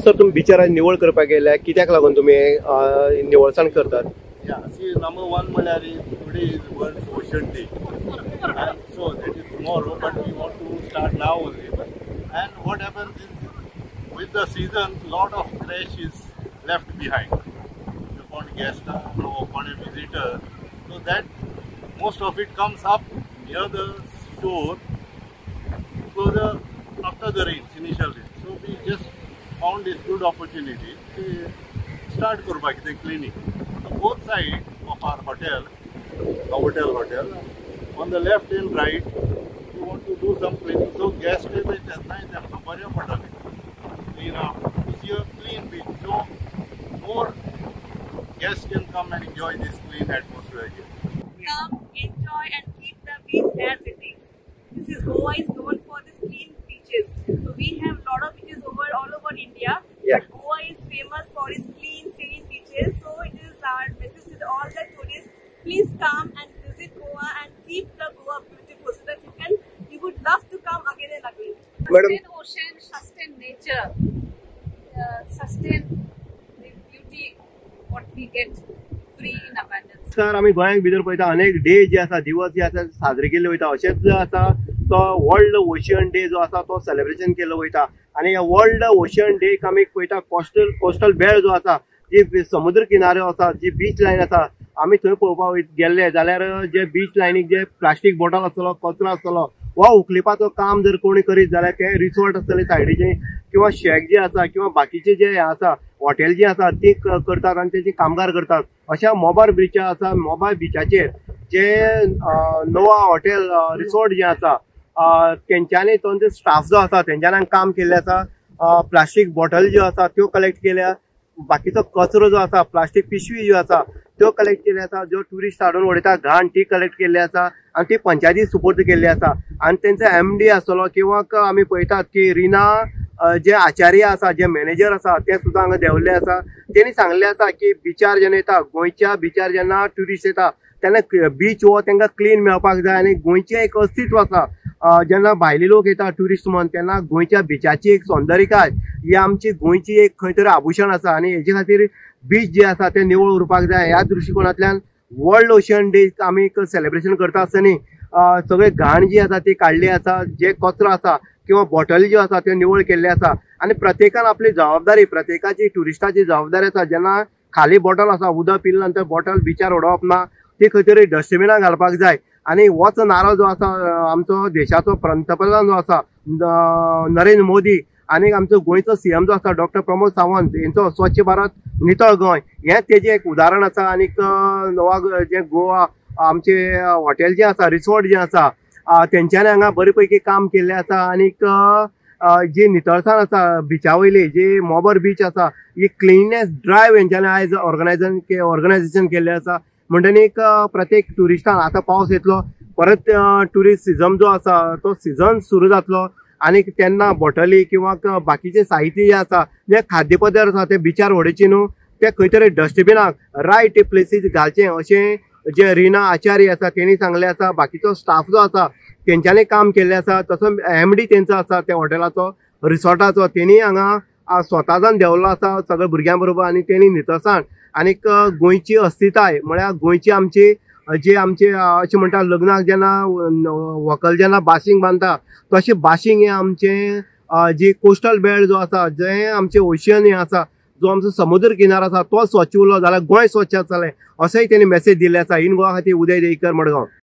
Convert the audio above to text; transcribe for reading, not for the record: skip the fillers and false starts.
Sir तुम्ही बिचाराची निवळ करपाक गेल्या कित्याक लागून तुम्ही निवळसाण करतात? Yeah, see, number one, Malayali, today is World Ocean Day. And so that is tomorrow, but we want to start now only. And what happens is, with the season, lot of trash is left behind. Upon guest or upon a visitor, so that most of it comes up near the shore, closer after the rains, initial rains. So we just found this good opportunity to start Kurbaki, the cleaning. Both sides of our hotel, on the left and right, we want to do some cleaning. So guests will be to see a clean beach. So more guests can come and enjoy this clean atmosphere here. Come, enjoy and keep the beach as it is. This is Goa is known for these clean beaches. So we have lot of beaches all over India. Yeah. But Goa is famous for its clean, serene beaches. So it is our message to all the tourists. Please come and visit Goa and keep the Goa beautiful, so that you would love to come again and again. Sustain ocean, sustain nature, sustain the beauty what we get free in abundance. Sir आम्ही गोंयांत भितर पळयता अनेक day जे आसा दिवस जे आसा साजरे केले वयता. अशेंच जो आसा तो वर्ल्ड ओशियन डे जो आसा तो सेलिब्रेशन केलो वयता. आनी ह्या वर्ल्ड ओशियन डेक आमी पळयता कोस्टल बेल्ट जो आसा जी समुद्र किनारो आसा जी बीच लायन आसा आमी थंय पळोवपाक गेल्ले जाल्यार जे बीच लायनीक जे प्लास्टीक बॉटल आसतलो कचरो आसतलो वा उखलिपाचो काम जर कोणी करीत जाल्यार ते रिसोर्ट आसतले सायडीचे किंवा शेक जे आसा किंवा बाकीचे जे आसा हॉटेल जी आसा ती करतात आनी तेची कामगार करतात. अशा मोबार बीच आसा मोबार बिचाचेर जे नोवा हॉटेल रिसोर्ट जे आसा तेंच्यांनी तो स्टाफ जो आसा तेंच्यांनी काम केल्ले आसा. प्लास्टीक बॉटल ज्यो आसा त्यो कलेक्ट केल्या, बाकीचो कचरो जो आसा प्लास्टीक पिशवी ज्यो आसा त्यो कलेक्ट केल्ले आसा, ज्यो ट्युरिस्ट हाडून उडयता घाण ती कलेक्ट केल्ली आसा आनी ती पंचायती सुपूर्द केल्ली आसा. आनी तेंचो MD आसतलो किंवा आमी पळयतात की रिना जे आचार्य आसा जे मॅनेजर आसा ते सुद्दां हांगा देंवल्ले आसा. तेणी सांगले आसा की बिचार जेन्ना येता गोंयच्या बिचार जेन्ना ट्युरिस्ट येता तेन्ना बीच हो तांकां क्लीन मेळपाक जाय आनी गोंयचें एक अस्तित्व आसा. जेन्ना भायले लोक येता ट्युरिस्ट म्हणून तेन्ना गोंयच्या बिचाची एक सौंदर्यकाय ही आमची गोंयची एक खंय तरी आभुशण आसा आनी हेजे खातीर बीच जे आसा ते निवळ उरपाक जाय. ह्या दृश्टिकोनांतल्यान वर्ल्ड ओशियन डे आमी सेलिब्रेशन करता आसतना सगळे घाण जी आसा ती काडली आसा, जे कचरो आसा किंवा बॉटली ज्यो आसा त्यो निवळ केल्ले आसा आनी प्रत्येकान आपली जबाबदारी प्रत्येकाची ट्युरिस्टाची जबाबदारी आसा. जेन्ना खाली बॉटल आसा उदक पिले नंतर बॉटल बिचार उडोवप ना, ती खंय तरी डस्टबिनान घालपाक जाय. आनी होच नारो जो आसा आमचो देशाचो पंतप्रधान जो आसा नरेंद्र मोदी आनी आमचो गोंयचो CM जो आसा डॉक्टर प्रमोद सावंत हेंचो स्वच्छ भारत नितळ गोंय हें तेजें एक उदाहरण आसा. आनीक नवा जे गोवा आमचे हॉटेल जे आसा रिसोर्ट जे आसा तेंच्यांनी हांगा बरे पैकी काम केल्लें आसा. आनीक जी नितळसाण आसा बिचा वयली जी मोबर बीच आसा ही क्लिननेस ड्रायव्ह हेंच्यांनी आयज ऑर्गनायझेशन केल्लें आसा. म्हणटनीक प्रत्येक ट्युरिस्टान आतां पावस येतलो परत ट्युरिस्ट सिजन जो आसा तो सिजन सुरू जातलो आनी तेन्ना बॉटली किंवा बाकीचे साहित्य जे आसा जे खाद्यपदार्थ आसा ते बिचार उडोवचे न्हू, ते खंय तरी डस्टबिनाक रायट प्लेसीस घालचें अशें जे रिना आचार्य आसा तेणी सांगले आसा. बाकीचो स्टाफ जो आसा तेंच्यांनी काम केल्लें आसा. तसो MD तेंचो आसा त्या हॉटेलाचो रिसॉर्टाचो तेणी हांगा स्वता जावन देंवल्लो आसा सगळ्या भुरग्यां बरोबर आनी तेणी नितळसाण आनीक गोंयची अस्तिताय म्हळ्यार गोंयची आमची जे आमचे अशें म्हणटा लग्नाक जेन्ना व्हंकल जेन्ना बाशिंग बांदता तशें बाशिंग हें आमचें जी कोस्टल बेल्ट जो आसा जे आमचे ओशियन हें आसा जो आमचो समुद्र किनारो आसा तो स्वच्छ उरलो जाल्यार गोंय स्वच्छ जातलें अशेंय तेणी मॅसेज दिल्लें आसा. इन गोवा खातीर उदय देईकर मडगांव.